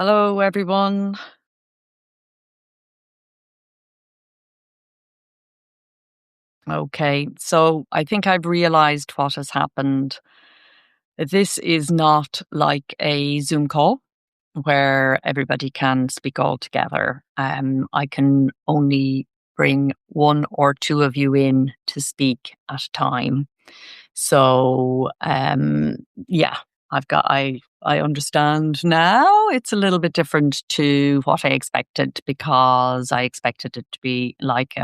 Hello, everyone. Okay, so I think I've realized what has happened. This is not like a Zoom call where everybody can speak all together. I can only bring one or two of you in to speak at a time. So, yeah, I understand now. It's a little bit different to what I expected because I expected it to be like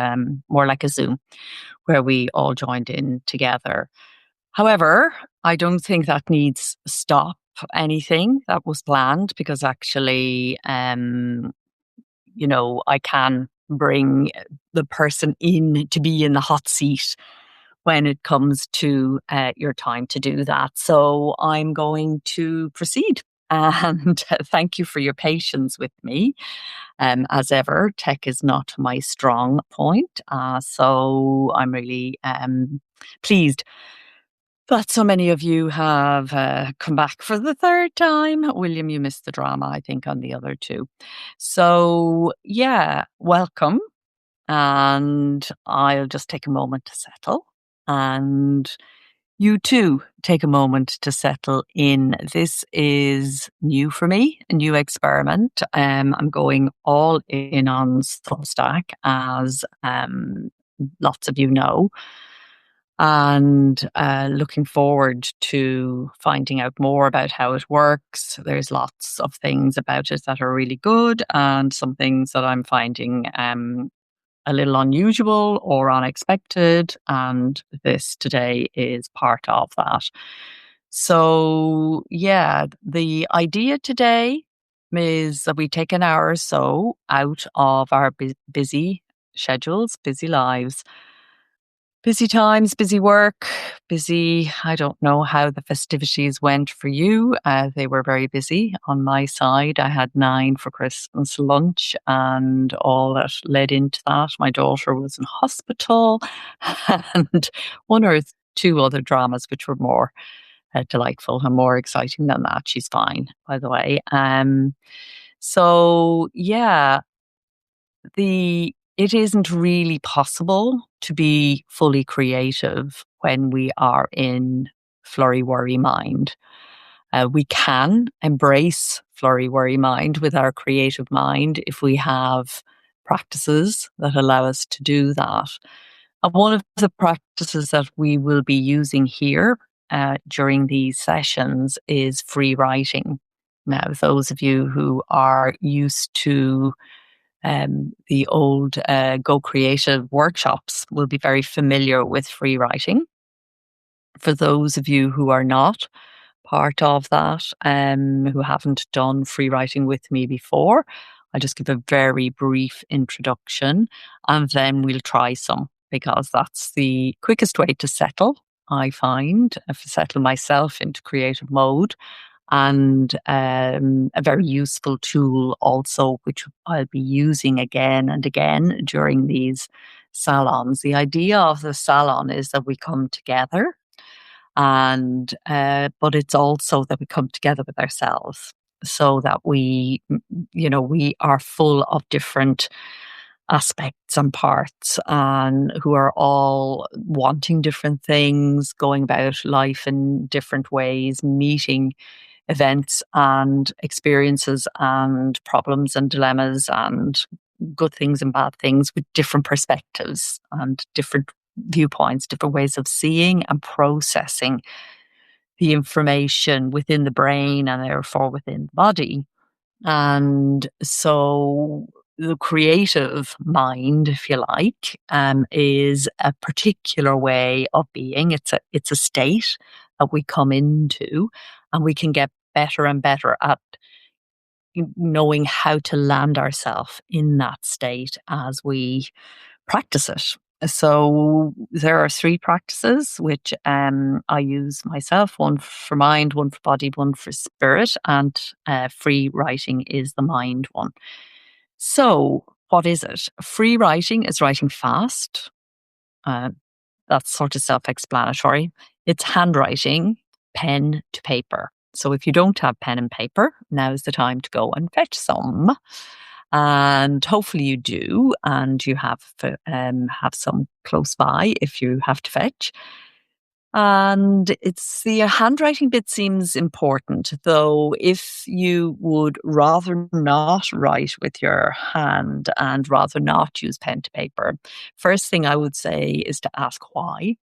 more like a Zoom where we all joined in together. However, I don't think that needs stop anything that was planned because actually, I can bring the person in to be in the hot seat when it comes to your time to do that. So I'm going to proceed. And thank you for your patience with me. As ever, tech is not my strong point. So I'm really pleased that so many of you have come back for the third time. William, you missed the drama, I think, on the other two. So, yeah, welcome. And I'll just take a moment to settle. And you too take a moment to settle in. This is new for me, a new experiment. I'm going all in on Substack, as lots of you know, and looking forward to finding out more about how it works. There's lots of things about it that are really good, and some things that I'm finding a little unusual or unexpected, and this today is part of that. So, yeah, the idea today is that we take an hour or so out of our busy schedules, busy lives, busy times, busy work, busy. I don't know how the festivities went for you. They were very busy on my side. I had 9 for Christmas lunch and all that led into that. My daughter was in hospital and one or two other dramas, which were more delightful and more exciting than that. She's fine, by the way. So, yeah, it isn't really possible to be fully creative when we are in flurry worry mind. We can embrace flurry worry mind with our creative mind if we have practices that allow us to do that. And one of the practices that we will be using here during these sessions is free writing. Now, those of you who are used to the old Go Creative workshops will be very familiar with free writing. For those of you who are not part of that, who haven't done free writing with me before, I'll just give a very brief introduction and then we'll try some because that's the quickest way to settle, I find, settle myself into creative mode, and a very useful tool also, which I'll be using again and again during these salons. The idea of the salon is that we come together, and but it's also that we come together with ourselves, so that we are full of different aspects and parts, and who are all wanting different things, going about life in different ways, meeting events and experiences and problems and dilemmas and good things and bad things with different perspectives and different viewpoints, different ways of seeing and processing the information within the brain and therefore within the body. And so the creative mind, if you like, is a particular way of being. It's a state that we come into, and we can get better and better at knowing how to land ourselves in that state as we practice it. So there are 3 practices which I use myself: one for mind, one for body, one for spirit, and free writing is the mind one. So what is it? Free writing is writing fast. Uh, that's sort of self-explanatory. It's handwriting, pen to paper. So if you don't have pen and paper, now's the time to go and fetch some. And hopefully you do, and you have some close by if you have to fetch. And it's the handwriting bit seems important, though if you would rather not write with your hand and rather not use pen to paper, first thing I would say is to ask why.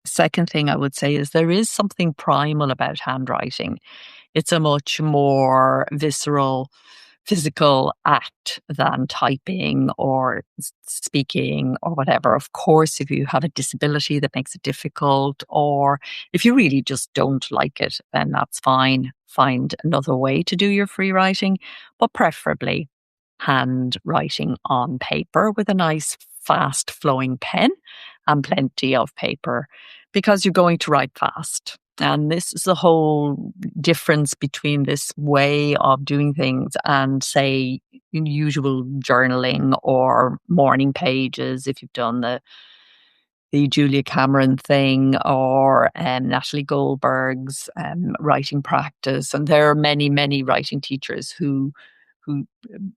Second thing I would say is there is something primal about handwriting. It's a much more visceral, physical act than typing or speaking or whatever. Of course, if you have a disability that makes it difficult, or if you really just don't like it, then that's fine. Find another way to do your free writing, but preferably handwriting on paper with a nice, fast flowing pen and plenty of paper because you're going to write fast. And this is the whole difference between this way of doing things and, say, usual journaling or morning pages, if you've done the Julia Cameron thing, or Natalie Goldberg's writing practice. And there are many, many writing teachers who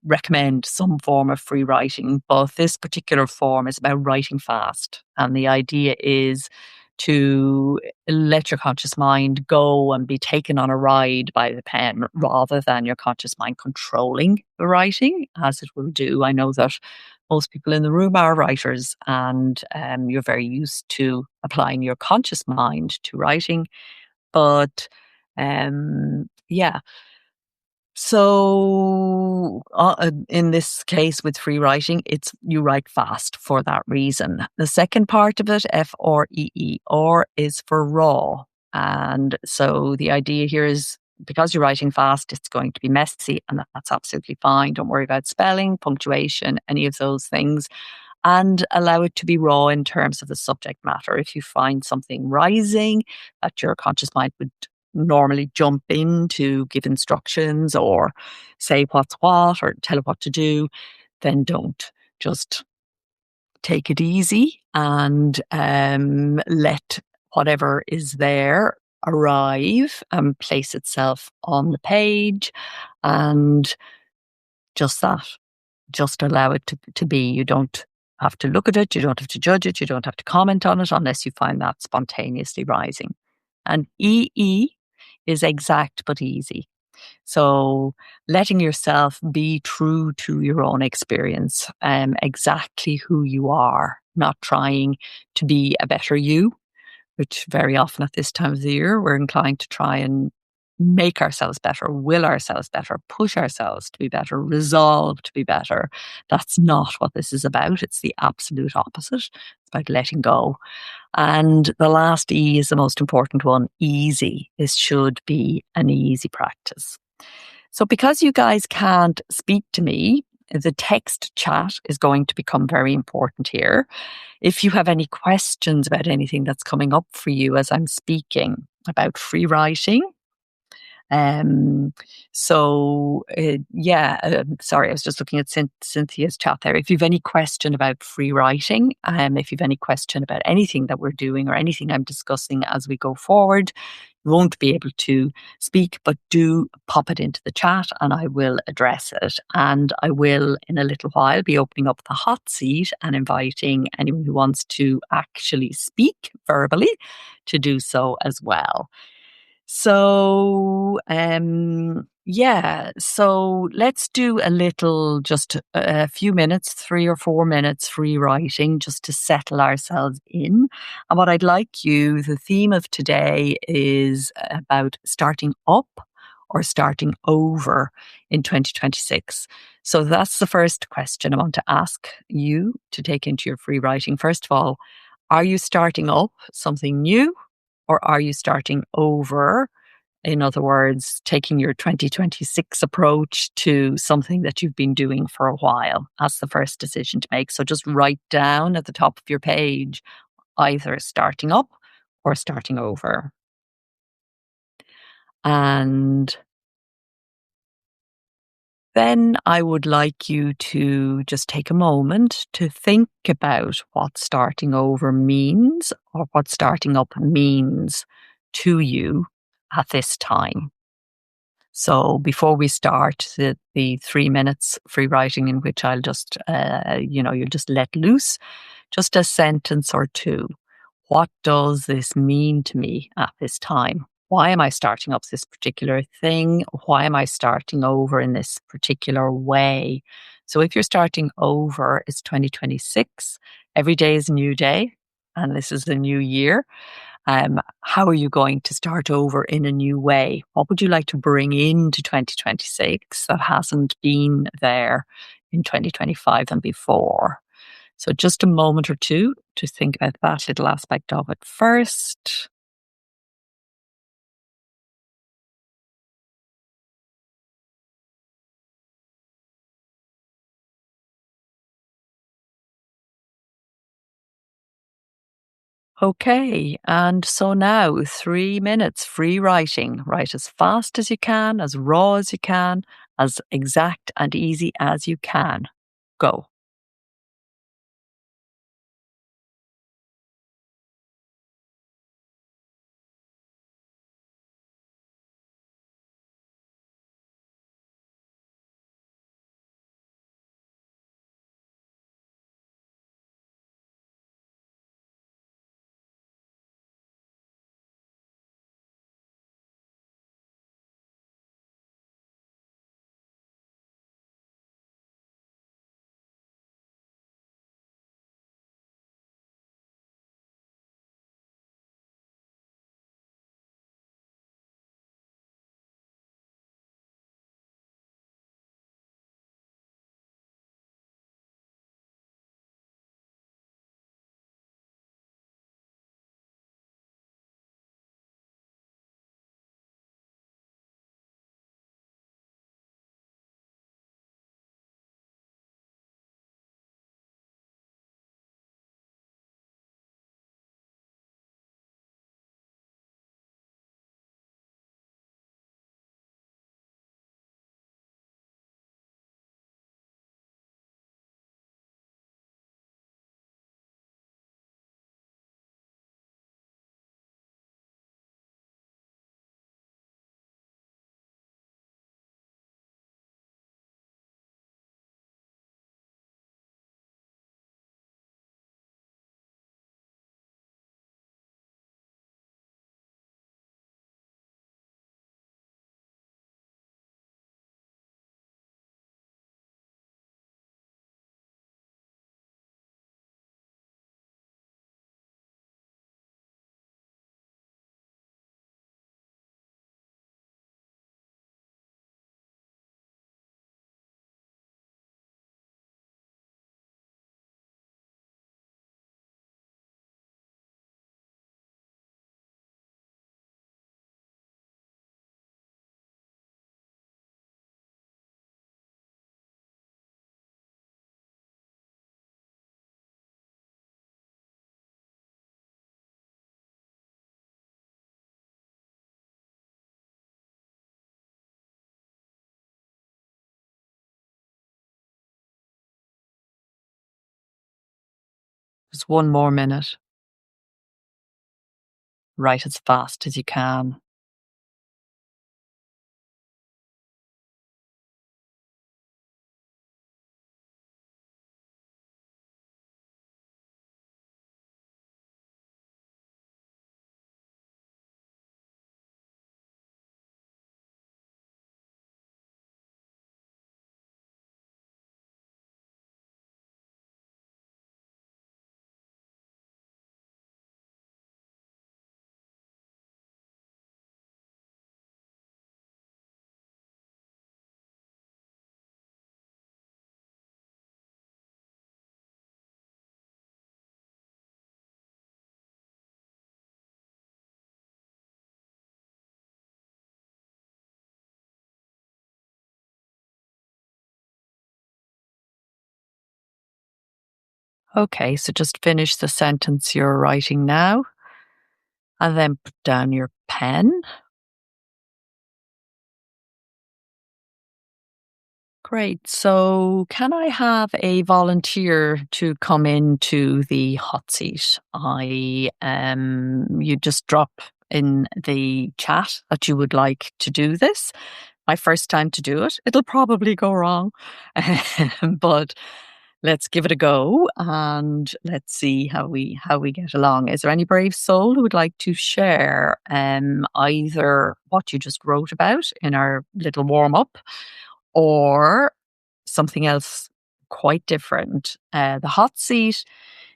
recommend some form of free writing, but this particular form is about writing fast. And the idea is to let your conscious mind go and be taken on a ride by the pen rather than your conscious mind controlling the writing, as it will do. I know that most people in the room are writers, and you're very used to applying your conscious mind to writing. But yeah, so, in this case with free writing, it's you write fast for that reason. The second part of it, FREE, or is for raw. And so the idea here is because you're writing fast, it's going to be messy, and that's absolutely fine. Don't worry about spelling, punctuation, any of those things, and allow it to be raw in terms of the subject matter. If you find something rising that your conscious mind would normally jump in to give instructions or say what's what or tell it what to do, then don't. Just take it easy and let whatever is there arrive and place itself on the page, and just that. Just allow it to be. You don't have to look at it, you don't have to judge it, you don't have to comment on it unless you find that spontaneously rising. And EE is exact but easy. So letting yourself be true to your own experience, exactly who you are, not trying to be a better you, which very often at this time of the year, we're inclined to try and make ourselves better, will ourselves better, push ourselves to be better, resolve to be better. That's not what this is about. It's the absolute opposite. It's about letting go. And the last E is the most important one, easy. This should be an easy practice. So because you guys can't speak to me, the text chat is going to become very important here. If you have any questions about anything that's coming up for you as I'm speaking about free writing, sorry, I was just looking at Cynthia's chat there. If you've any question about free writing, if you've any question about anything that we're doing or anything I'm discussing as we go forward, you won't be able to speak, but do pop it into the chat and I will address it. And I will, in a little while, be opening up the hot seat and inviting anyone who wants to actually speak verbally to do so as well. So, so let's do a little, just a few minutes, 3 or 4 minutes free writing just to settle ourselves in. And what I'd like you, the theme of today is about starting up or starting over in 2026. So that's the first question I want to ask you to take into your free writing. First of all, are you starting up something new? Or are you starting over? In other words, taking your 2026 approach to something that you've been doing for a while. That's the first decision to make. So just write down at the top of your page, either starting up or starting over. And then I would like you to just take a moment to think about what starting over means or what starting up means to you at this time. So before we start the 3 minutes free writing in which I'll just, you'll just let loose, just a sentence or two. What does this mean to me at this time? Why am I starting up this particular thing? Why am I starting over in this particular way? So if you're starting over, it's 2026. Every day is a new day, and this is the new year. How are you going to start over in a new way? What would you like to bring into 2026 that hasn't been there in 2025 and before? So just a moment or two to think about that little aspect of it first. Okay, and so now 3 minutes free writing. Write as fast as you can, as raw as you can, as exact and easy as you can. Go. Just one more minute. Write as fast as you can. Okay, so just finish the sentence you're writing now and then put down your pen. Great. So, can I have a volunteer to come into the hot seat? You just drop in the chat that you would like to do this. My first time to do it. It'll probably go wrong, but let's give it a go and let's see how we get along. Is there any brave soul who would like to share either what you just wrote about in our little warm up or something else quite different? The hot seat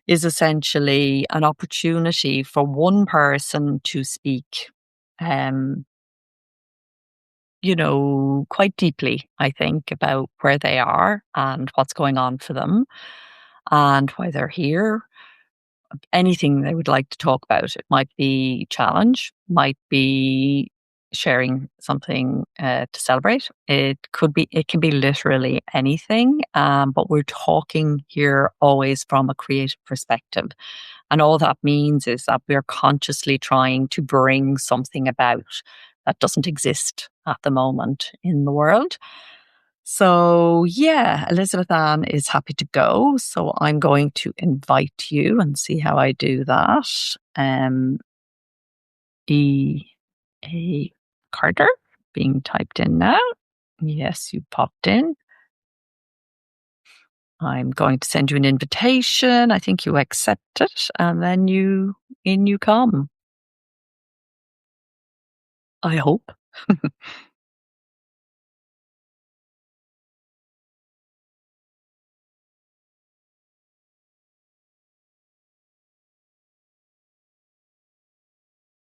is essentially an opportunity for one person to speak. Um, quite deeply, I think, about where they are and what's going on for them and why they're here. Anything they would like to talk about. It might be challenge, might be sharing something to celebrate. It can be literally anything. But we're talking here always from a creative perspective. And all that means is that we're consciously trying to bring something about that doesn't exist at the moment in the world. So, yeah, Elizabeth Ann is happy to go. So I'm going to invite you and see how I do that. E. A. Carter being typed in now. Yes, you popped in. I'm going to send you an invitation. I think you accept it, and then you come. I hope.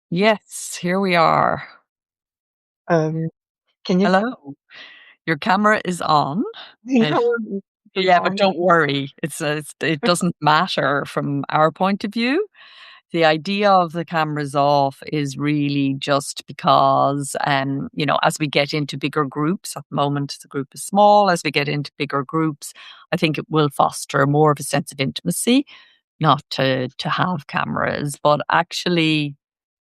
Yes, here we are. Um, can you Hello. Your camera is on. Uh, know it's yeah, but on? don't worry. It doesn't matter from our point of view. The idea of the cameras off is really just because, as we get into bigger groups, at the moment the group is small, as we get into bigger groups, I think it will foster more of a sense of intimacy, not to have cameras, but actually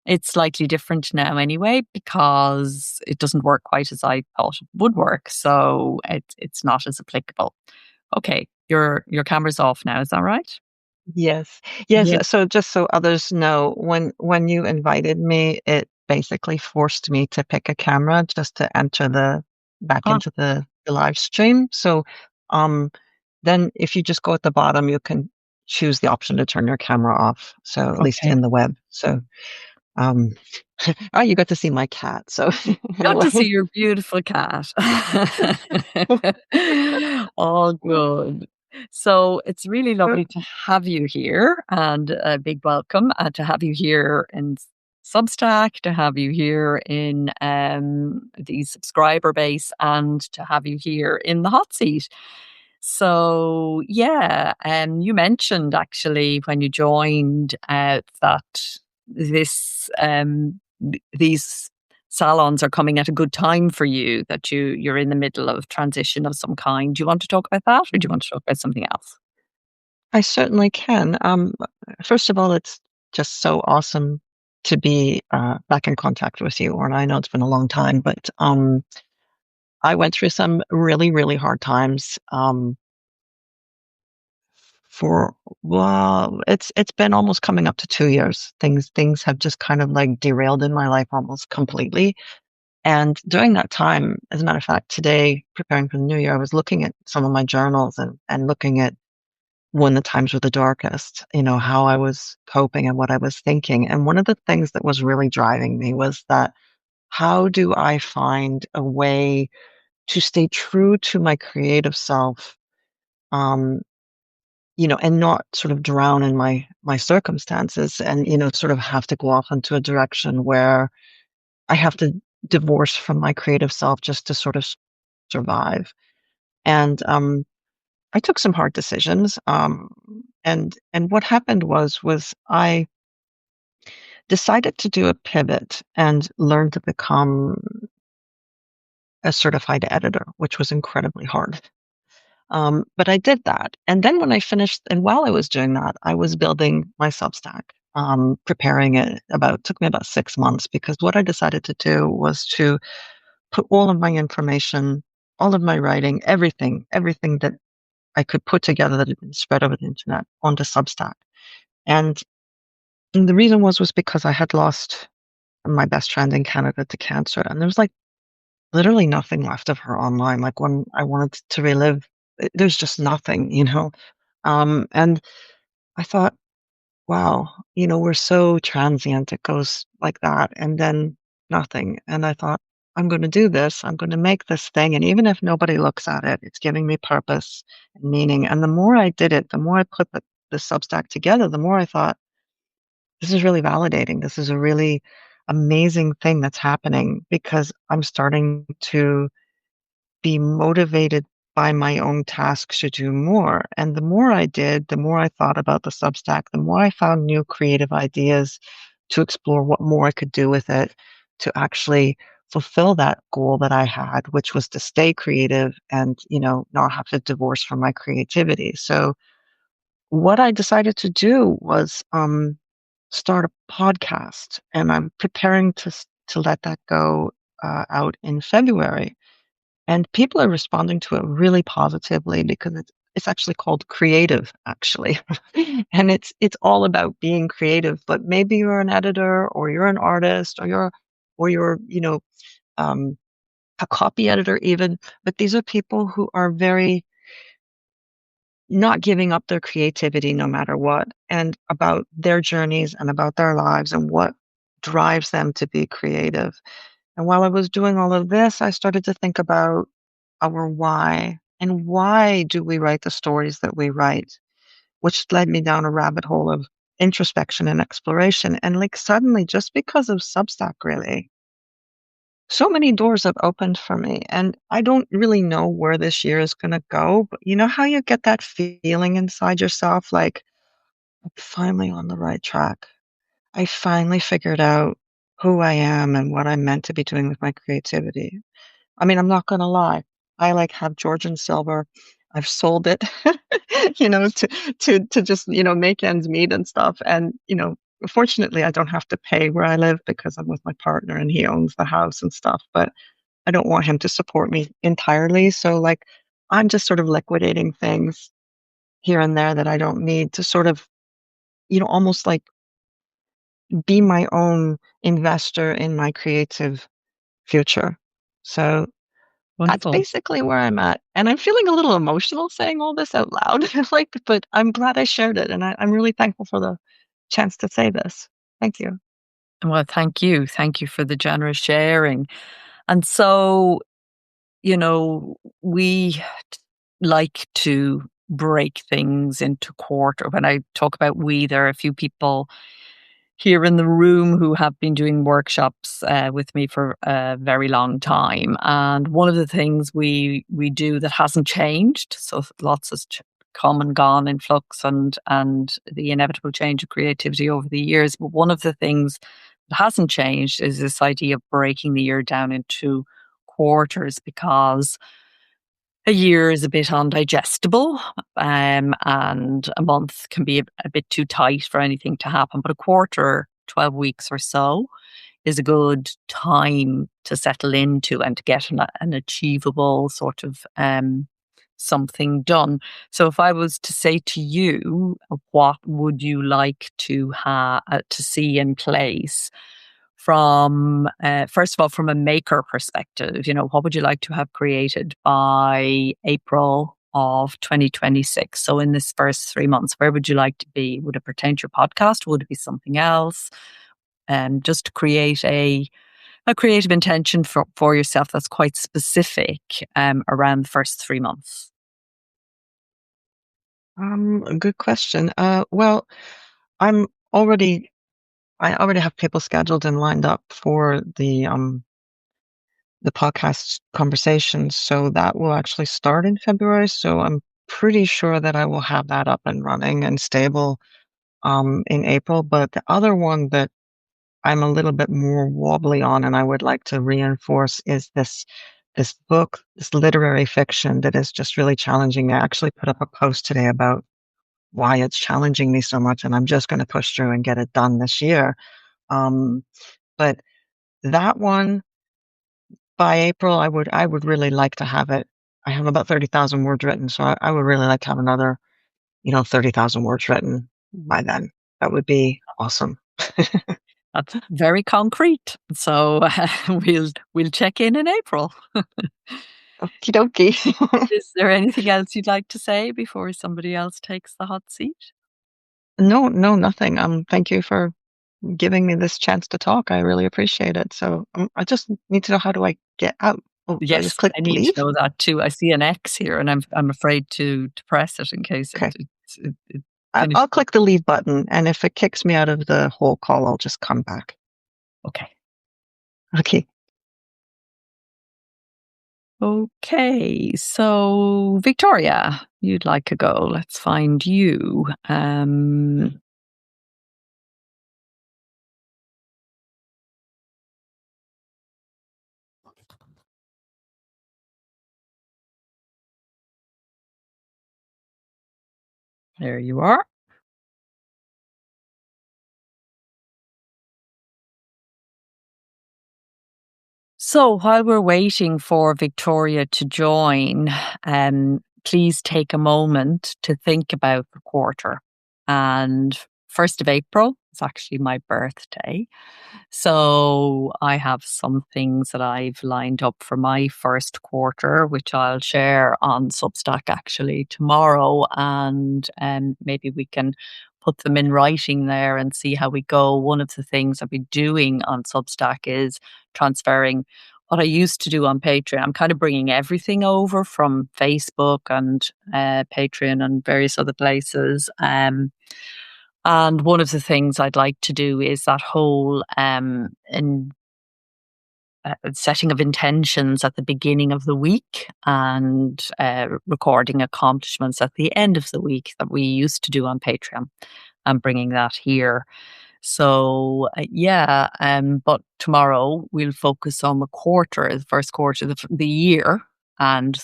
it's slightly different now anyway, because it doesn't work quite as I thought it would work. So it's not as applicable. Okay, your camera's off now, is that right? Yes. Yes. Yeah. So just so others know, when you invited me, it basically forced me to pick a camera just to enter the back Ah, into the live stream. So um then if you just go at the bottom, you can choose the option to turn your camera off. So at least okay. in the web. So um oh, you got to see my cat. So Got to see anyway. your beautiful cat. All good. So it's really lovely to have you here, and a big welcome, and to have you here in Substack, to have you here in the subscriber base, and to have you here in the hot seat. So yeah, you mentioned actually when you joined that this these salons are coming at a good time for you, that you're in the middle of transition of some kind. Do you want to talk about that, or do you want to talk about something else? I certainly can. First of all, it's just so awesome to be back in contact with you. And I know it's been a long time, but I went through some really, really hard times. For well, it's been almost coming up to 2 years. Things have just kind of like derailed in my life almost completely. And during that time, as a matter of fact, today preparing for the new year, I was looking at some of my journals and looking at when the times were the darkest, how I was coping and what I was thinking. And one of the things that was really driving me was that how do I find a way to stay true to my creative self, um, and not sort of drown in my circumstances and, sort of have to go off into a direction where I have to divorce from my creative self just to sort of survive. And I took some hard decisions. And what happened was I decided to do a pivot and learn to become a certified editor, which was incredibly hard. But I did that. And then when I finished, and while I was doing that, I was building my Substack, preparing it took me about 6 months, because what I decided to do was to put all of my information, all of my writing, everything that I could put together that had been spread over the internet onto Substack. And the reason was because I had lost my best friend in Canada to cancer. And there was like literally nothing left of her online. Like when I wanted to relive, there's just nothing, you know? And I thought, wow, we're so transient. It goes like that and then nothing. And I thought, I'm going to do this. I'm going to make this thing. And even if nobody looks at it, it's giving me purpose and meaning. And the more I did it, the more I put the Substack together, the more I thought, this is really validating. This is a really amazing thing that's happening because I'm starting to be motivated by my own tasks to do more. And the more I did, the more I thought about the Substack, the more I found new creative ideas to explore what more I could do with it to actually fulfill that goal that I had, which was to stay creative and, not have to divorce from my creativity. So what I decided to do was start a podcast, and I'm preparing to let that go out in February. And people are responding to it really positively because it's actually called Creative, actually. And it's all about being creative, but maybe you're an editor or you're an artist or you're, um, a copy editor even, but these are people who are very not giving up their creativity no matter what, and about their journeys and about their lives and what drives them to be creative. And while I was doing all of this, I started to think about our why and why do we write the stories that we write, which led me down a rabbit hole of introspection and exploration. And like suddenly, just because of Substack, really, so many doors have opened for me. And I don't really know where this year is going to go, but you know how you get that feeling inside yourself like, I'm finally on the right track. I finally figured out who I am and what I'm meant to be doing with my creativity. I mean, I'm not gonna lie. I like have Georgian silver. I've sold it, to just, make ends meet and stuff. And, fortunately, I don't have to pay where I live because I'm with my partner and he owns the house and stuff. But I don't want him to support me entirely. So like I'm just sort of liquidating things here and there that I don't need to sort of, almost like be my own investor in my creative future. So that's Wonderful. basically where I'm at. And I'm feeling a little emotional saying all this out loud, like, but I'm glad I shared it. And I'm really thankful for the chance to say this. Thank you. Well, thank you. Thank you for the generous sharing. And so, we like to break things into quarter. When I talk about we, there are a few people here in the room who have been doing workshops with me for a very long time. And one of the things we do that hasn't changed, so lots has come and gone in flux and the inevitable change of creativity over the years. But one of the things that hasn't changed is this idea of breaking the year down into quarters because a year is a bit undigestible, and a month can be a bit too tight for anything to happen. But a quarter, 12 weeks or so, is a good time to settle into and to get an achievable sort of something done. So, if I was to say to you, what would you like to to see in place? From first of all, from a maker perspective, what would you like to have created by April of 2026? So in this first 3 months, where would you like to be? Would it pertain to your podcast? Would it be something else? Just to create a creative intention for yourself that's quite specific around the first 3 months. A good question. Well, I'm already, I already have people scheduled and lined up for the podcast conversations. So that will actually start in February. So I'm pretty sure that I will have that up and running and stable in April. But the other one that I'm a little bit more wobbly on and I would like to reinforce is this book, this literary fiction that is just really challenging me. I actually put up a post today about why it's challenging me so much, and I'm just going to push through and get it done this year. Um, but that one by April, I would really like to have it. I have about 30,000 words written, so I would really like to have another, 30,000 words written by then. That would be awesome. That's very concrete. So we'll check in April. Okie dokie. Is there anything else you'd like to say before somebody else takes the hot seat? No, no, nothing. Thank you for giving me this chance to talk. I really appreciate it. So I just need to know, how do I get out? Oh, do I just Yes, click I need to leave? know that too. I see an X here, and I'm afraid to press it in case Okay. it I'll finishes. click the leave button, and if it kicks me out of the whole call, I'll just come back. Okay. Okay. Okay. So Victoria, you'd like a go. Let's find you. There you are. So while we're waiting for Victoria to join, please take a moment to think about the quarter. And 1st of April is actually my birthday. So I have some things that I've lined up for my first quarter, which I'll share on Substack actually tomorrow. And maybe we can put them in writing there and see how we go. One of the things I'll be doing on Substack is transferring what I used to do on Patreon. I'm kind of bringing everything over from Facebook and Patreon and various other places. And one of the things I'd like to do is that whole setting of intentions at the beginning of the week and recording accomplishments at the end of the week that we used to do on Patreon and bringing that here. So but tomorrow we'll focus on the first quarter, the year, and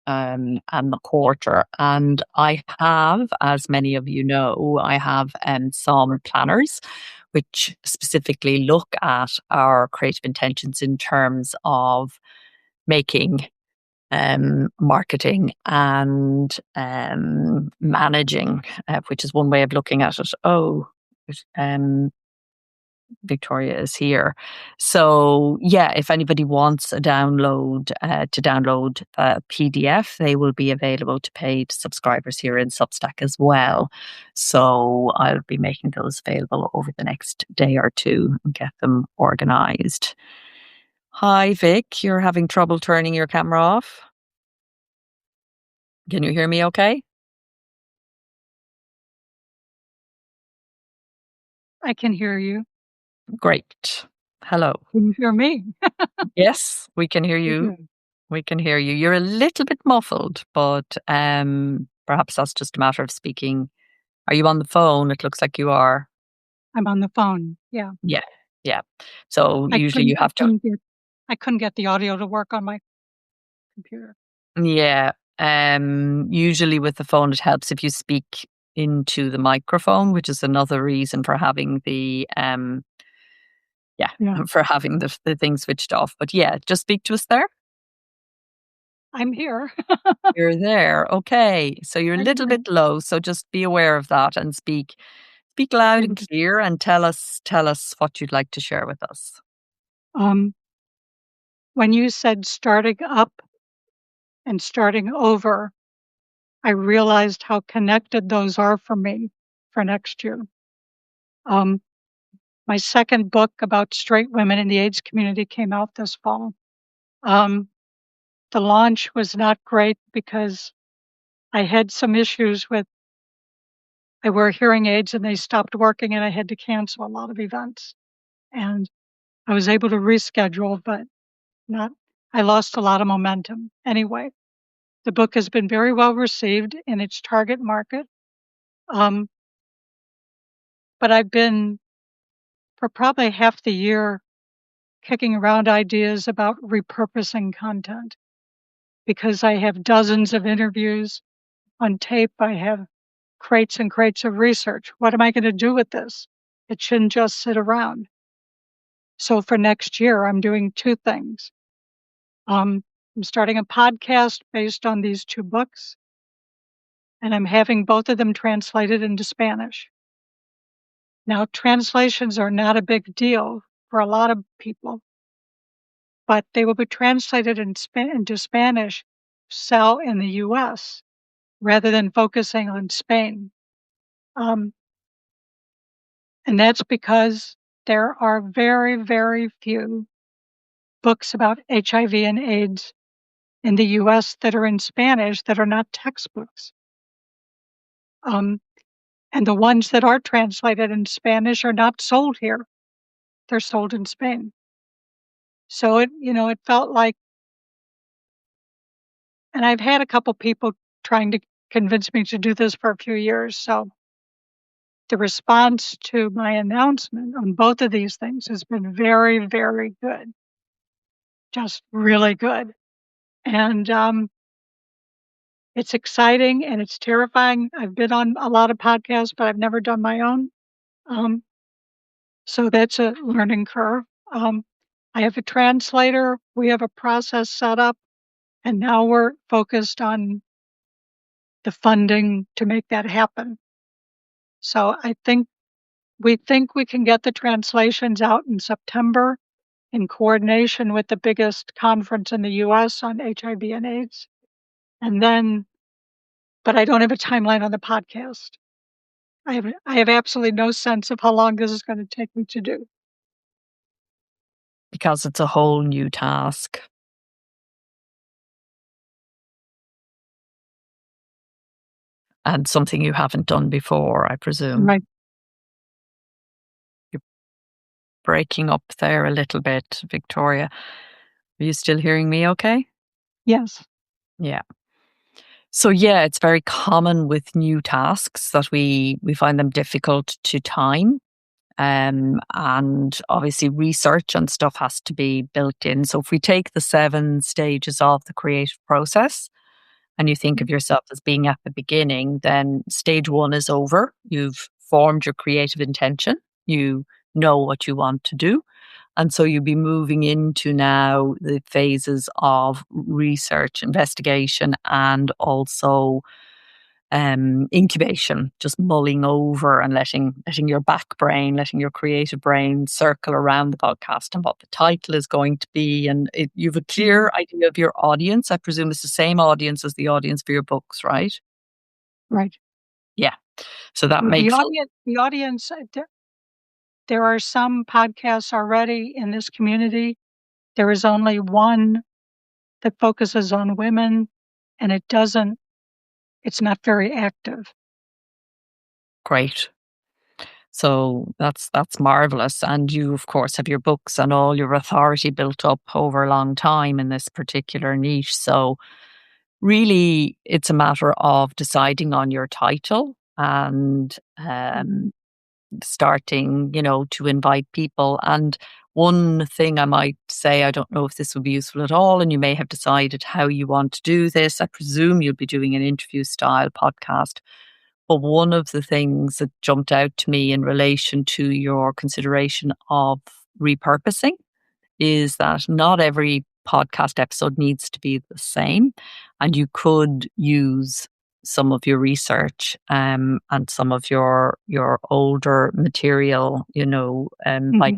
the quarter. And I have, as many of you know, I have some planners which specifically look at our creative intentions in terms of making marketing and managing, which is one way of looking at it. Um, Victoria is here. So yeah, if anybody wants a download to download a PDF, they will be available to paid subscribers here in Substack as well. So I'll be making those available over the next day or two and get them organized. Hi, Vic. You're having trouble turning your camera off? Can you hear me okay? I can hear you. Great. Hello. Can you hear me? Yes, we can hear you. Good. We can hear you. You're a little bit muffled, but perhaps that's just a matter of speaking. Are you on the phone? It looks like you are. I'm on the phone. Yeah. Yeah, yeah. So I usually couldn't you I have to, couldn't get I couldn't get the audio to work on my computer. yeah. Usually with the phone, it helps if you speak into the microphone, which is another reason for having yeah, Yeah. for having the thing switched off. But yeah, just speak to us there. I'm here. You're there. Okay. So you're a little I bit low. So just be aware of that and speak loud and did, clear and tell us what you'd like to share with us. um, when you said starting up and starting over, I realized how connected those are for me for next year. Um, my second book about straight women in the AIDS community came out this fall. Um, the launch was not great because I had some issues with I wear hearing aids and they stopped working and I had to cancel a lot of events. And I was able to reschedule, but not, I lost a lot of momentum. Anyway, the book has been very well received in its target market. Um, but I've been for probably half the year kicking around ideas about repurposing content because I have dozens of interviews on tape. I have crates and crates of research. What am I going to do with this? It shouldn't just sit around. So for next year, I'm doing two things. I'm starting a podcast based on these two books, and I'm having both of them translated into Spanish. Now, translations are not a big deal for a lot of people, but they will be translated into Spanish, sell in the U.S. rather than focusing on Spain. And that's because there are very, very few books about HIV and AIDS in the U.S. that are in Spanish that are not textbooks. And the ones that are translated in Spanish are not sold here. They're sold in Spain. So it felt like, and I've had a couple people trying to convince me to do this for a few years. So the response to my announcement on both of these things has been very, very good. Just really good. And it's exciting and it's terrifying. I've been on a lot of podcasts, but I've never done my own. So that's a learning curve. I have a translator. We have a process set up, and now we're focused on the funding to make that happen. So we think we can get the translations out in September in coordination with the biggest conference in the U.S. on HIV and AIDS. And then, but I don't have a timeline on the podcast. I have absolutely no sense of how long this is going to take me to do. Because it's a whole new task. And something you haven't done before, I presume. Right. You're breaking up there a little bit, Victoria. Are you still hearing me okay? Yes. Yeah. So yeah, it's very common with new tasks that we find them difficult to time. And obviously research and stuff has to be built in. So if we take the 7 stages of the creative process and you think of yourself as being at the beginning, then stage 1 is over. You've formed your creative intention. You know what you want to do. And so you'll be moving into now the phases of research, investigation, and also incubation, just mulling over and letting your back brain, letting your creative brain circle around the podcast and what the title is going to be. And you've a clear idea of your audience. I presume it's the same audience as the audience for your books, right? Right. Yeah. So that makes the audience. There are some podcasts already in this community. There is only one that focuses on women, and it's not very active. Great. So that's marvelous. And you, of course, have your books and all your authority built up over a long time in this particular niche. So really, it's a matter of deciding on your title and starting, to invite people. And one thing I might say, I don't know if this would be useful at all, and you may have decided how you want to do this. I presume you'll be doing an interview style podcast. But one of the things that jumped out to me in relation to your consideration of repurposing is that not every podcast episode needs to be the same. And you could use some of your research and some of your older material, by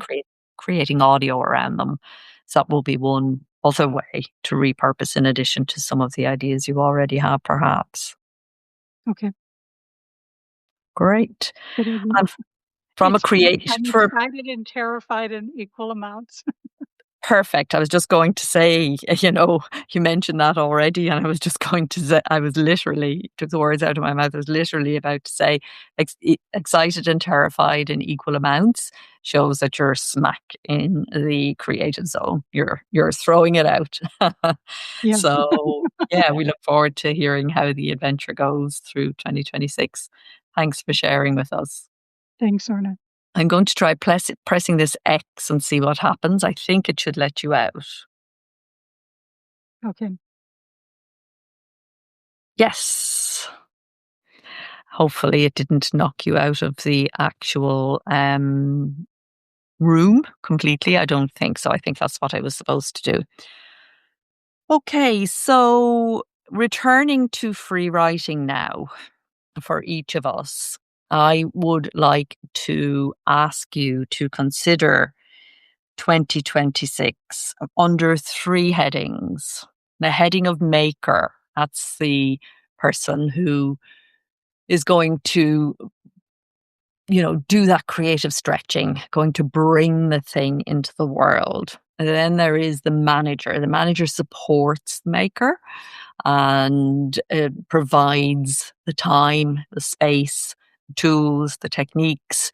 creating audio around them. So that will be one other way to repurpose in addition to some of the ideas you already have, perhaps. Okay. Great. And from a creative, I'm excited and terrified in equal amounts. Perfect. I was just going to say, you mentioned that already, and I was just going to say, I was literally, took the words out of my mouth, I was literally about to say, excited and terrified in equal amounts shows that you're smack in the creative zone. You're throwing it out. Yeah. So, yeah, we look forward to hearing how the adventure goes through 2026. Thanks for sharing with us. Thanks, Orna. I'm going to try pressing this X and see what happens. I think it should let you out. Okay. Yes. Hopefully it didn't knock you out of the actual room completely. I don't think so. I think that's what I was supposed to do. Okay, so returning to free writing now for each of us. I would like to ask you to consider 2026 under three headings. The heading of maker, that's the person who is going to, do that creative stretching, going to bring the thing into the world. And then there is the manager. The manager supports the maker and it provides the time, the space, the tools, the techniques,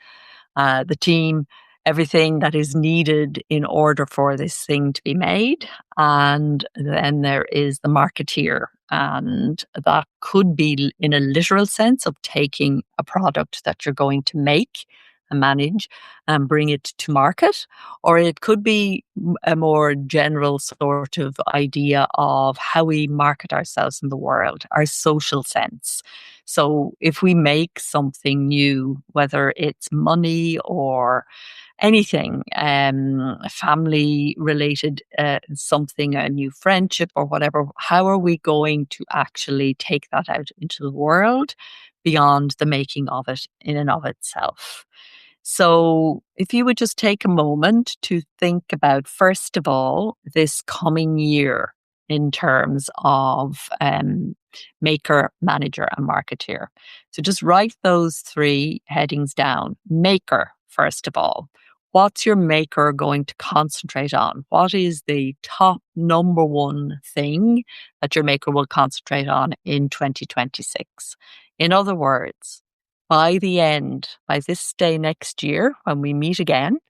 the team, everything that is needed in order for this thing to be made. And then there is the marketeer. And that could be in a literal sense of taking a product that you're going to make and manage and bring it to market. Or it could be a more general sort of idea of how we market ourselves in the world, our social sense. So if we make something new, whether it's money or anything, family related, something, a new friendship or whatever, how are we going to actually take that out into the world beyond the making of it in and of itself? So, if you would just take a moment to think about, first of all, this coming year in terms of maker, manager, and marketeer. So, just write those three headings down. Maker, first of all. What's your maker going to concentrate on? What is the top number one thing that your maker will concentrate on in 2026? In other words, by the end, by this day next year, when we meet again,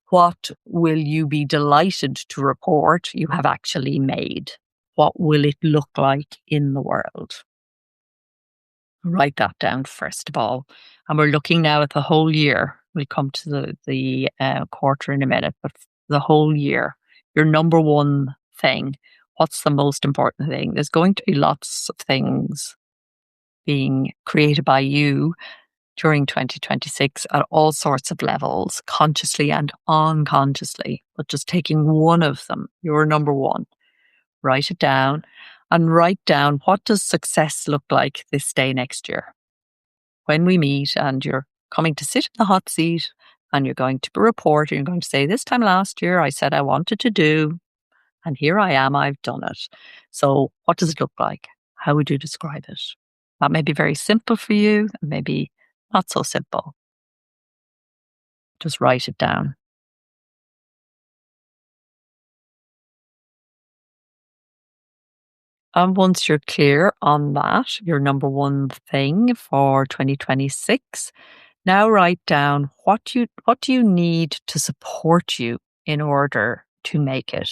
what will you be delighted to report you have actually made? What will it look like in the world? Write that down first of all. And we're looking now at the whole year. We'll come to the quarter in a minute, but the whole year, your number one thing. What's the most important thing? There's going to be lots of things being created by you during 2026 at all sorts of levels, consciously and unconsciously, but just taking one of them, your number one, write it down and write down, what does success look like this day next year? When we meet and you're coming to sit in the hot seat and you're going to report and you're going to say, this time last year I said I wanted to do, and here I am, I've done it. So what does it look like? How would you describe it? That may be very simple for you, maybe not so simple. Just write it down. And once you're clear on that, your number one thing for 2026, now write down what do you need to support you in order to make it.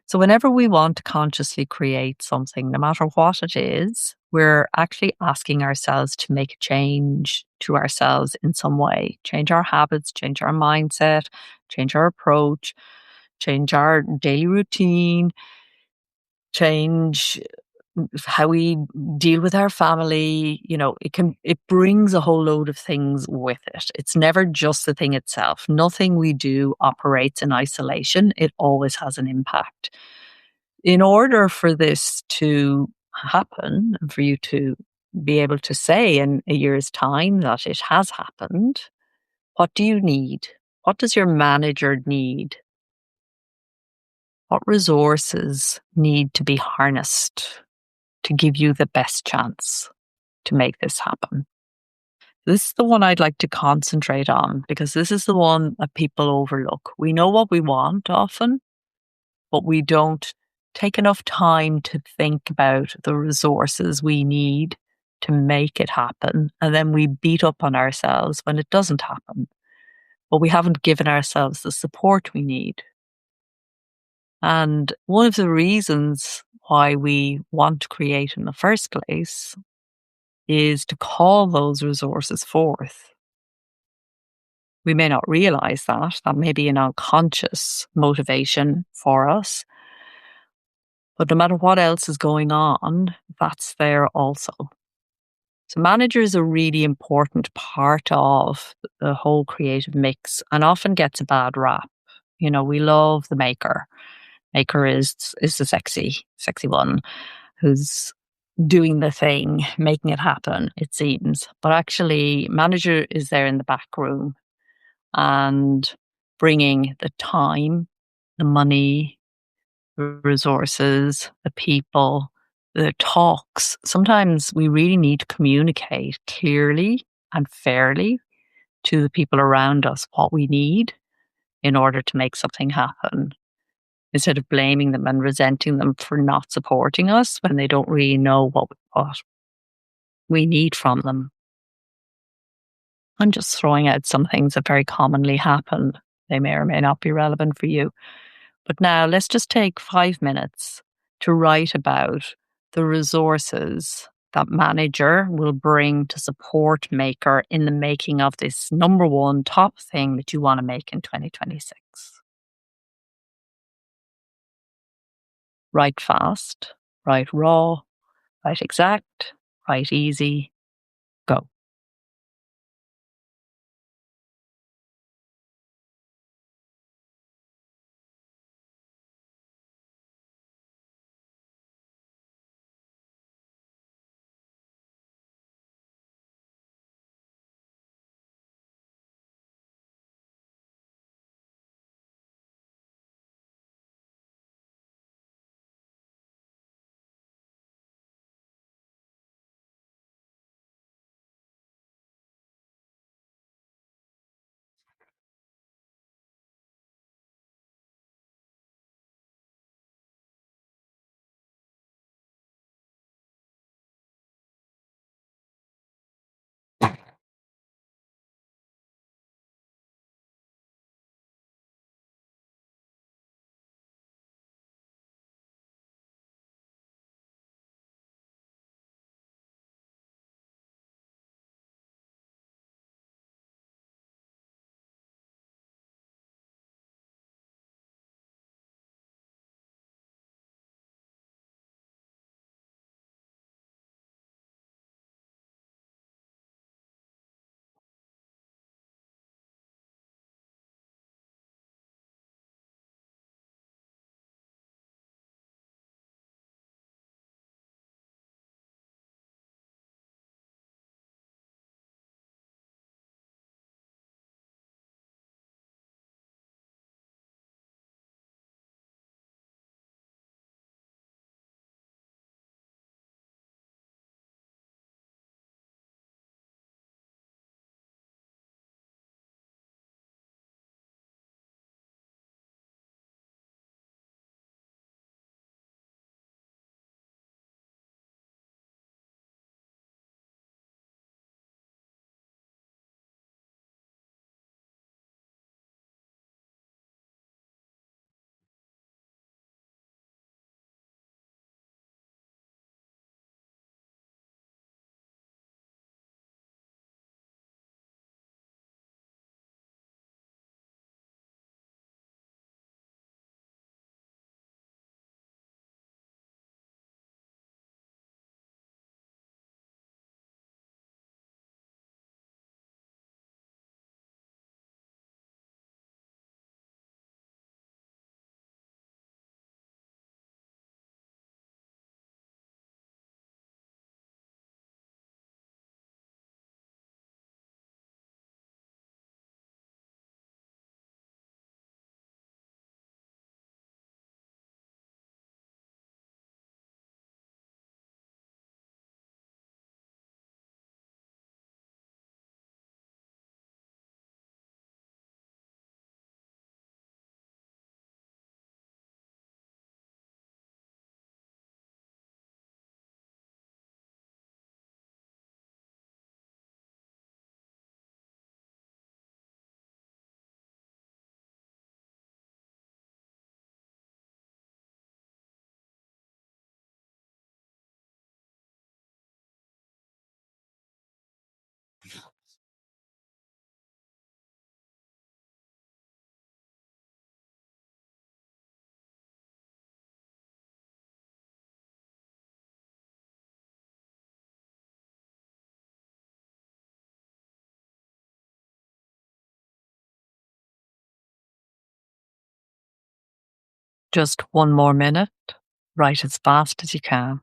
So whenever we want to consciously create something, no matter what it is, we're actually asking ourselves to make a change to ourselves in some way, change our habits, change our mindset, change our approach, change our daily routine, change how we deal with our family. It brings a whole load of things with it. It's never just the thing itself. Nothing we do operates in isolation. It always has an impact. In order for this to happen and for you to be able to say in a year's time that it has happened, what do you need? What does your manager need? What resources need to be harnessed to give you the best chance to make this happen? This is the one I'd like to concentrate on, because this is the one that people overlook. We know what we want often, but we don't take enough time to think about the resources we need to make it happen. And then we beat up on ourselves when it doesn't happen. But we haven't given ourselves the support we need. And one of the reasons why we want to create in the first place is to call those resources forth. We may not realize that may be an unconscious motivation for us. But no matter what else is going on, that's there also. So manager is a really important part of the whole creative mix and often gets a bad rap. We love the maker. Maker is the sexy one who's doing the thing, making it happen, it seems. But actually, manager is there in the back room and bringing the time, the money, the resources, the people, the talks. Sometimes we really need to communicate clearly and fairly to the people around us what we need in order to make something happen, instead of blaming them and resenting them for not supporting us when they don't really know what we need from them. I'm just throwing out some things that very commonly happen. They may or may not be relevant for you. But now let's just take 5 minutes to write about the resources that manager will bring to support maker in the making of this number one top thing that you want to make in 2026. Write fast, write raw, write exact, write easy, go. Just one more minute. Write as fast as you can.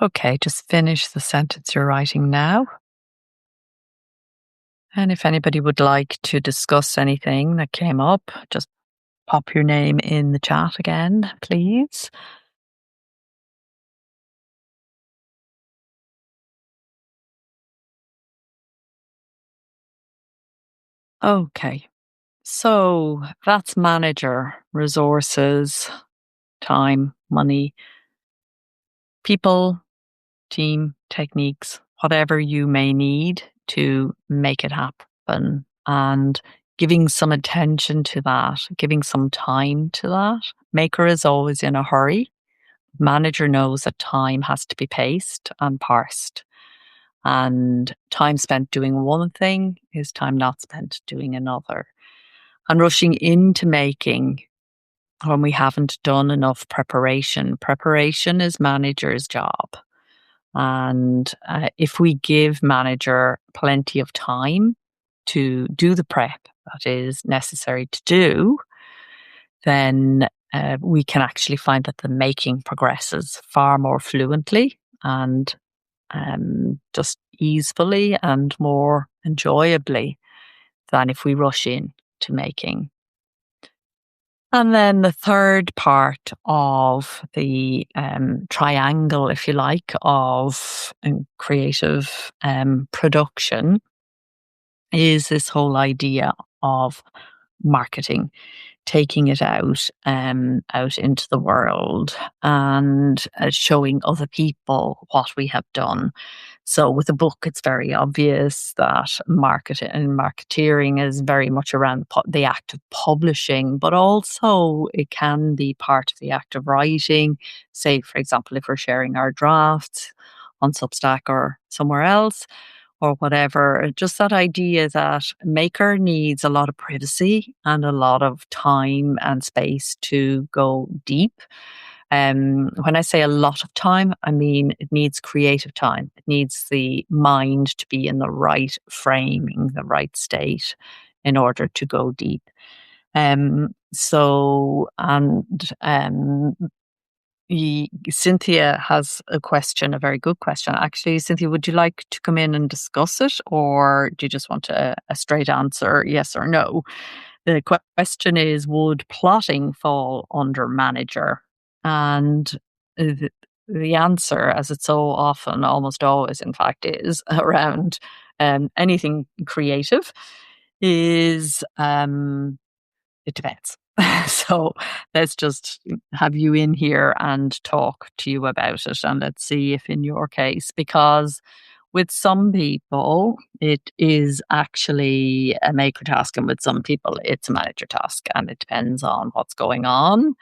Okay, just finish the sentence you're writing now. And if anybody would like to discuss anything that came up, just pop your name in the chat again, please. Okay, so that's manager, resources, time, money, people, team, techniques, whatever you may need to make it happen. And giving some attention to that, giving some time to that. Maker is always in a hurry. Manager knows that time has to be paced and parsed. And time spent doing one thing is time not spent doing another. And rushing into making when we haven't done enough preparation. Preparation is manager's job. And if we give manager plenty of time to do the prep that is necessary to do, then we can actually find that the making progresses far more fluently and just easily and more enjoyably than if we rush in to making. And then the third part of the triangle, if you like, of creative production is this whole idea of marketing, taking it out into the world and showing other people what we have done. So with a book, it's very obvious that marketing and marketeering is very much around the act of publishing, but also it can be part of the act of writing. Say, for example, if we're sharing our drafts on Substack or somewhere else, or whatever. Just that idea that maker needs a lot of privacy and a lot of time and space to go deep. When I say a lot of time, I mean it needs creative time. It needs the mind to be in the right framing, the right state in order to go deep. Cynthia has a question, a very good question. Actually, Cynthia, would you like to come in and discuss it, or do you just want a straight answer, yes or no? The question is, would plotting fall under manager? And the answer, as it so often, almost always, in fact, is around anything creative, is it depends. So let's just have you in here and talk to you about it. And let's see if in your case, because with some people, it is actually a maker task, and with some people, it's a manager task. And it depends on what's going on.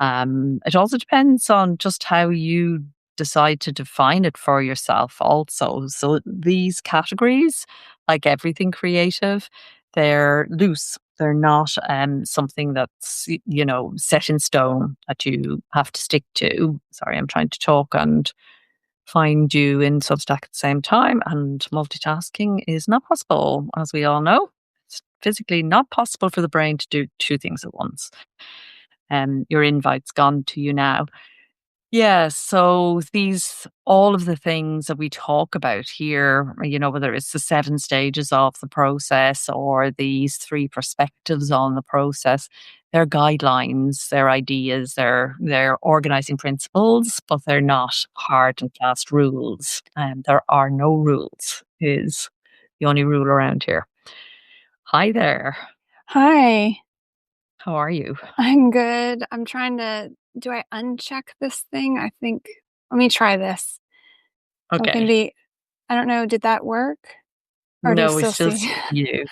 It also depends on just how you decide to define it for yourself also. So these categories, like everything creative, they're loose. They're not something that's, set in stone that you have to stick to. Sorry, I'm trying to talk and find you in Substack at the same time, and multitasking is not possible, as we all know. It's physically not possible for the brain to do two things at once. Your invite's gone to you now. Yeah, so all of the things that we talk about here, whether it's the 7 stages of the process or these 3 perspectives on the process, they're guidelines, they're ideas, they're organizing principles, but they're not hard and fast rules. And there are no rules is the only rule around here. Hi there. Hi, How are you? I'm good. I'm trying to. Do I uncheck this thing? Let me try this. So it can Okay. be. I don't know. Did that work? Or do you No, we still still see? see you.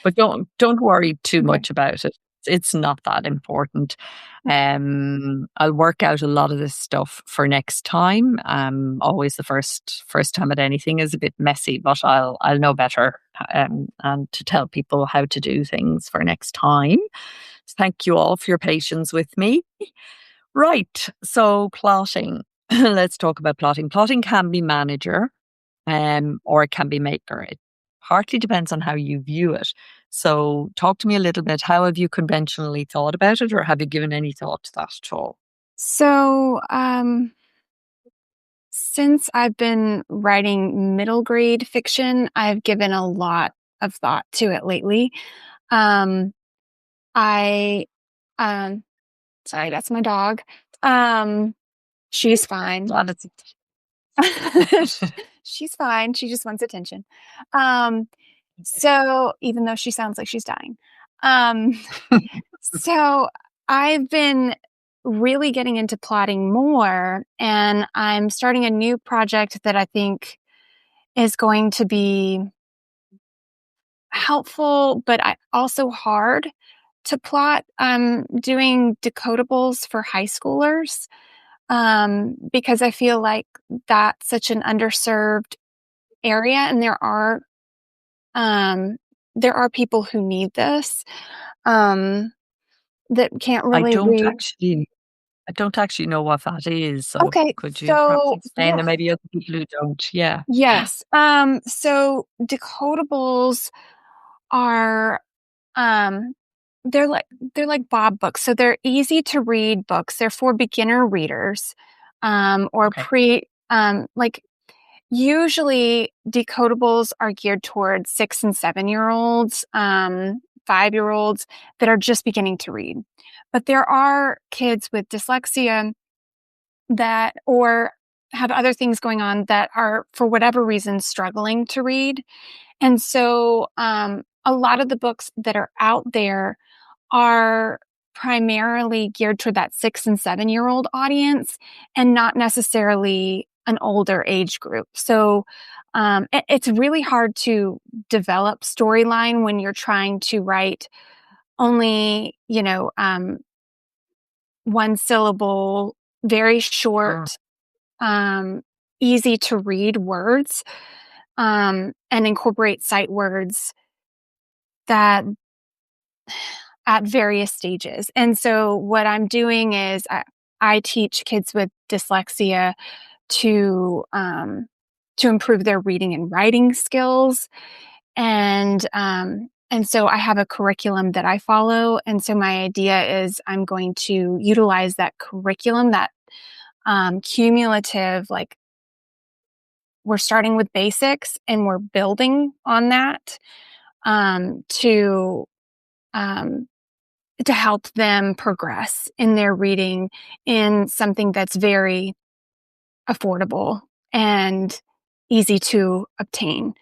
But don't worry too Okay. much about it. It's not that important. I'll work out a lot of this stuff for next time. Always the first time at anything is a bit messy, but I'll know better and to tell people how to do things for next time. Thank you all for your patience with me. Right, so plotting. Let's talk about plotting. Plotting can be manager, or it can be maker. It partly depends on how you view it. So talk to me a little bit. How have you conventionally thought about it, or have you given any thought to that at all? So, since I've been writing middle grade fiction, I've given a lot of thought to it lately. I, sorry, that's my dog. She's fine. She's fine. She just wants attention. So even though she sounds like she's dying. So I've been really getting into plotting more, and I'm starting a new project that I think is going to be helpful, but also hard to plot. I'm doing decodables for high schoolers, because I feel like that's such an underserved area, and there are people who need this, that can't really read. I don't actually know what that is. So Okay, could you perhaps so explain? There may be other people who don't. Yeah. yes. So are um they're like Bob books. So they're easy to read books. They're for beginner readers, or Okay. like usually decodables are geared towards 6 and 7-year-olds, 5-year-olds that are just beginning to read. But there are kids with dyslexia that or have other things going on that are, for whatever reason, struggling to read. And so a lot of the books that are out there are primarily geared toward that 6 and 7-year-old audience, and not necessarily an older age group. So it's really hard to develop storyline when you're trying to write only, one syllable, very short, easy to read words, and incorporate sight words that at various stages. And so what I'm doing is I teach kids with dyslexia to improve their reading and writing skills. And so I have a curriculum that I follow. And so my idea is I'm going to utilize that curriculum, that cumulative, like we're starting with basics and we're building on that, to help them progress in their reading in something that's very affordable and easy to obtain.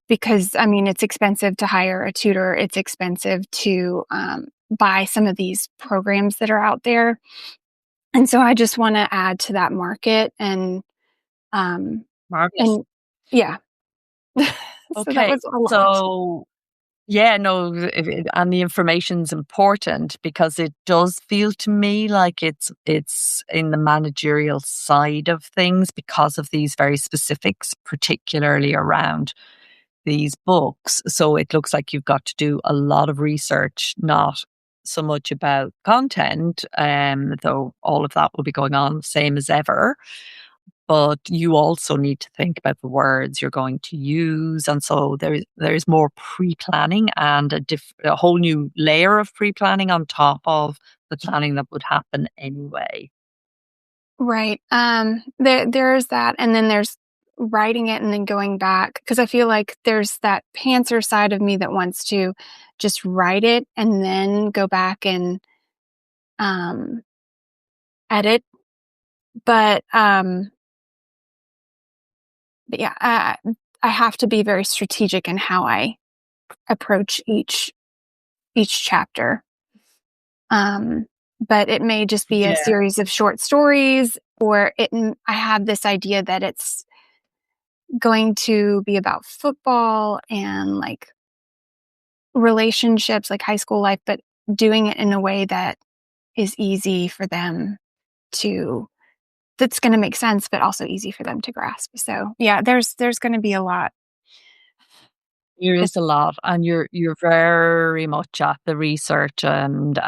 Because, I mean, it's expensive to hire a tutor. It's expensive to buy some of these programs that are out there. And so I just want to add to that market Marvelous. and yeah. So that Okay. was a lot. So yeah, no, and the information's important because it does feel to me like it's in the managerial side of things because of these very specifics, particularly around these books. So it looks like you've got to do a lot of research, not so much about content, though all of that will be going on the same as ever. But you also need to think about the words you're going to use. And so there's more pre-planning and a whole new layer of pre-planning on top of the planning that would happen anyway. Right. There's that. And then there's writing it and then going back. Because I feel like there's that pantser side of me that wants to just write it and then go back and edit. But yeah, I have to be very strategic in how I approach each chapter. But it may just be a series of short stories, or I have this idea that it's going to be about football and like relationships, like high school life, but doing it in a way that is easy for them that's going to make sense, but also easy for them to grasp. So yeah, there's going to be a lot. There is a lot, and you're very much at the research and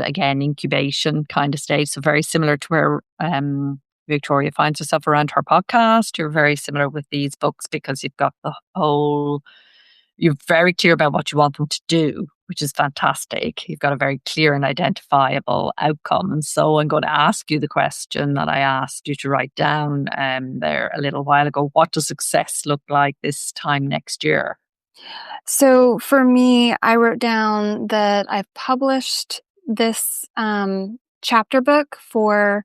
again incubation kind of stage. So very similar to where Victoria finds herself around her podcast. You're very similar with these books because you've got you're very clear about what you want them to do, which is fantastic. You've got a very clear and identifiable outcome. So I'm going to ask you the question that I asked you to write down there a little while ago. What does success look like this time next year? So for me, I wrote down that I've published this chapter book for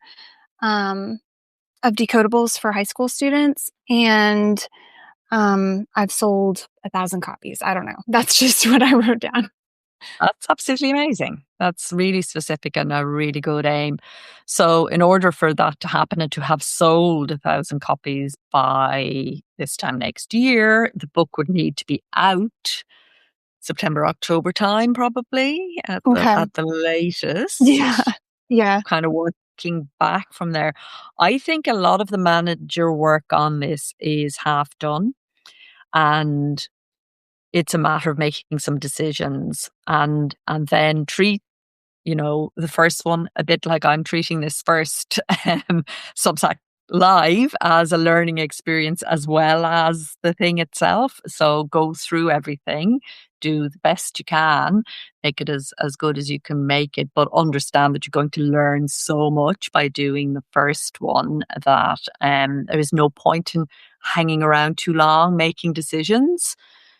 of decodables for high school students, and I've sold 1,000 copies. I don't know. That's just what I wrote down. That's absolutely amazing. That's really specific and a really good aim. So, in order for that to happen and to have sold 1,000 copies by this time next year, the book would need to be out September, October time, probably Okay. at the latest. Yeah. Yeah. Kind of working back from there. I think a lot of the manager work on this is half done, and it's a matter of making some decisions and then treat the first one a bit like I'm treating this first Substack live as a learning experience as well as the thing itself. So go through everything, do the best you can, make it as good as you can make it, but understand that you're going to learn so much by doing the first one that there is no point in hanging around too long making decisions.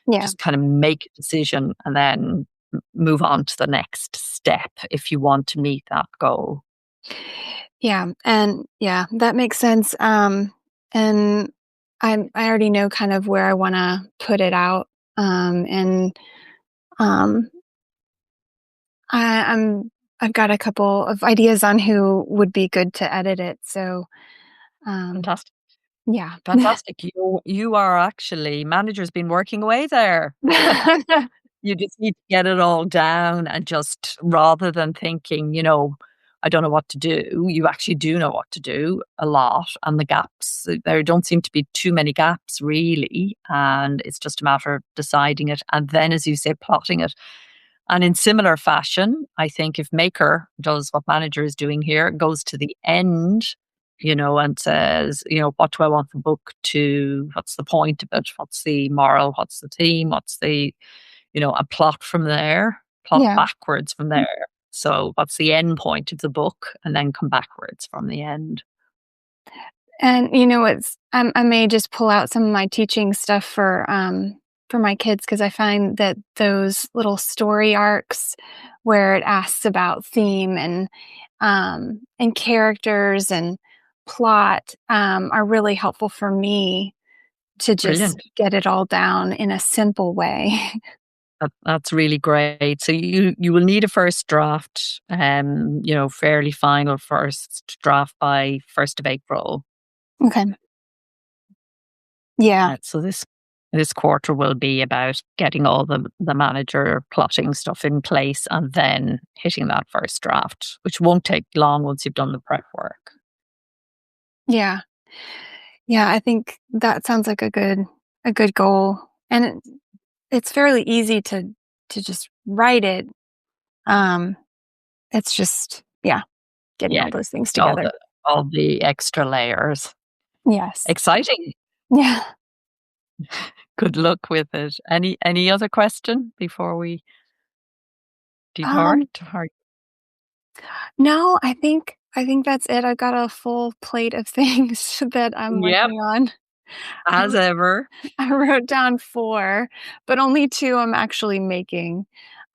Yeah. Just kind of make a decision and then move on to the next step if you want to meet that goal. Yeah. And yeah, that makes sense. And I already know kind of where I want to put it out. And I've got a couple of ideas on who would be good to edit it. So, Fantastic. Yeah. Fantastic. You are actually, manager's been working away there. You just need to get it all down and just rather than thinking, I don't know what to do, you actually do know what to do a lot. And the gaps, there don't seem to be too many gaps really. And it's just a matter of deciding it. And then, as you say, plotting it. And in similar fashion, I think if Maker does what manager is doing here, goes to the end, and says, what do I want the book to, what's the point of it? What's the moral? What's the theme? What's the, a plot from there, plot backwards from there. So what's the end point of the book and then come backwards from the end. And I may just pull out some of my teaching stuff for my kids, because I find that those little story arcs where it asks about theme and characters and plot are really helpful for me to just Brilliant. get it all down in a simple way. That's really great. So you will need a first draft, fairly final first draft by 1st of April. Okay. Yeah. So this quarter will be about getting all the manager plotting stuff in place and then hitting that first draft, which won't take long once you've done the prep work. Yeah. Yeah, I think that sounds like a good goal. And it's fairly easy to just write it. It's just, getting all those things together. All the extra layers. Yes. Exciting. Yeah. Good luck with it. Any other question before we depart? No, I think that's it. I've got a full plate of things that I'm working on. As ever. I wrote down 4, but only 2 I'm actually making.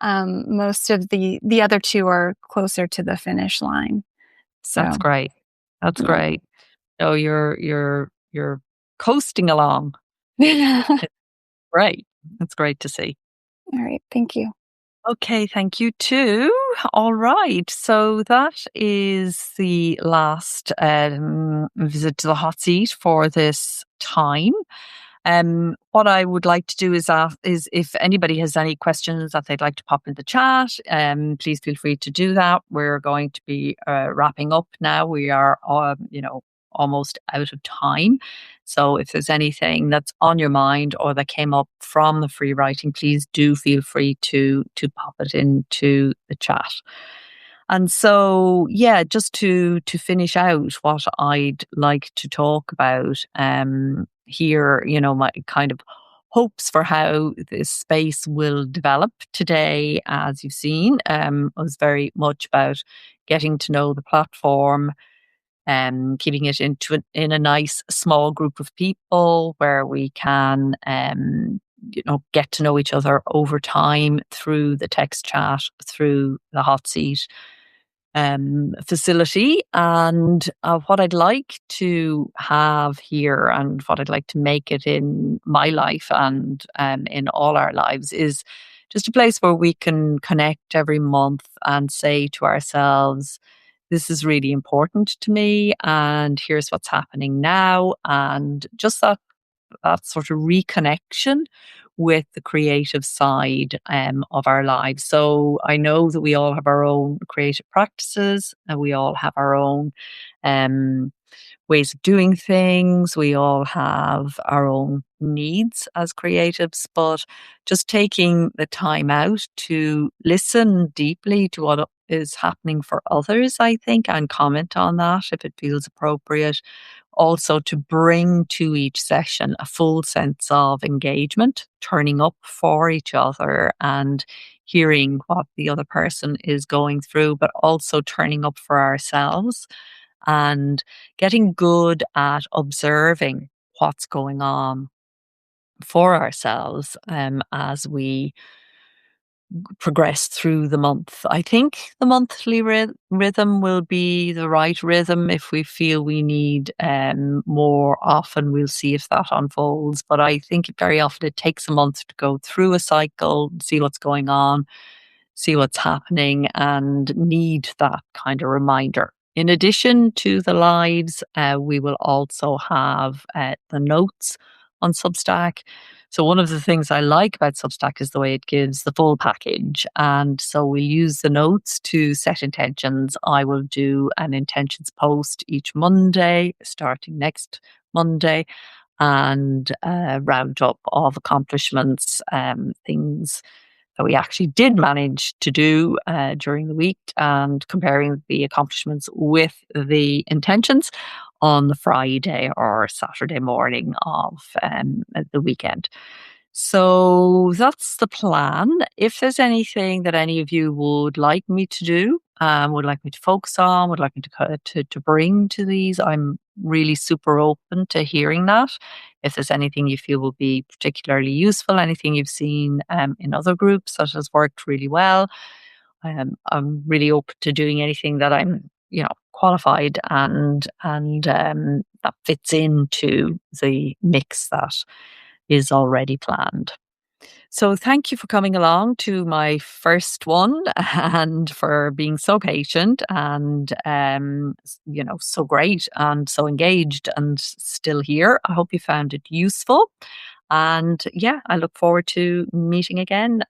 Most of the other 2 are closer to the finish line. So that's great. That's great. So you're coasting along. Great. That's great to see. All right. Thank you. Okay, thank you too. All right, so that is the last visit to the hot seat for this time. What I would like to do is if anybody has any questions that they'd like to pop in the chat, please feel free to do that. We're going to be wrapping up now. We are, almost out of time. So if there's anything that's on your mind or that came up from the free writing, please do feel free to pop it into the chat. And so, just to finish out what I'd like to talk about here, my kind of hopes for how this space will develop today, as you've seen, was very much about getting to know the platform, keeping it in a nice small group of people where we can, get to know each other over time through the text chat, through the hot seat facility. And what I'd like to have here, and what I'd like to make it in my life and in all our lives, is just a place where we can connect every month and say to ourselves, this is really important to me, and here's what's happening now. And just that sort of reconnection with the creative side of our lives. So I know that we all have our own creative practices, and we all have our own ways of doing things. We all have our own needs as creatives, but just taking the time out to listen deeply to what is happening for others, I think, and comment on that if it feels appropriate. Also, to bring to each session a full sense of engagement, turning up for each other and hearing what the other person is going through, but also turning up for ourselves and getting good at observing what's going on for ourselves as we progress through the month. I think the monthly rhythm will be the right rhythm. If we feel we need more often, we'll see if that unfolds. But I think very often it takes a month to go through a cycle, see what's going on, see what's happening, and need that kind of reminder. In addition to the lives, we will also have the notes on Substack. So one of the things I like about Substack is the way it gives the full package. And so we use the notes to set intentions. I will do an intentions post each Monday, starting next Monday, and round up of accomplishments, things that we actually did manage to do during the week, and comparing the accomplishments with the intentions on the Friday or Saturday morning of the weekend. So that's the plan. If there's anything that any of you would like me to do, would like me to focus on, would like me to bring to these, I'm really super open to hearing that. If there's anything you feel will be particularly useful, anything you've seen in other groups that has worked really well, I'm really open to doing anything that I'm, qualified and that fits into the mix that is already planned. So thank you for coming along to my first one, and for being so patient and, so great and so engaged and still here. I hope you found it useful. And yeah, I look forward to meeting again.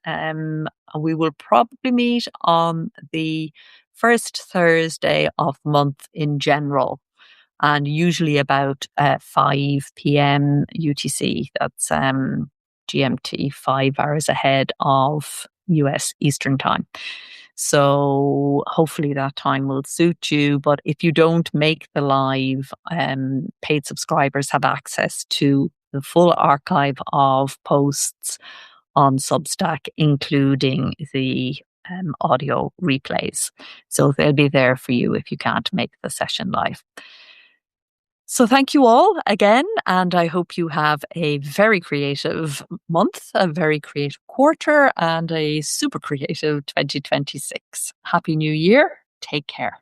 We will probably meet on the first Thursday of the month in general, and usually about 5 p.m. UTC. That's GMT, 5 hours ahead of US Eastern Time. So hopefully that time will suit you. But if you don't make the live, paid subscribers have access to the full archive of posts on Substack, including the audio replays. So they'll be there for you if you can't make the session live. So thank you all again, and I hope you have a very creative month, a very creative quarter, and a super creative 2026. Happy New Year. Take care.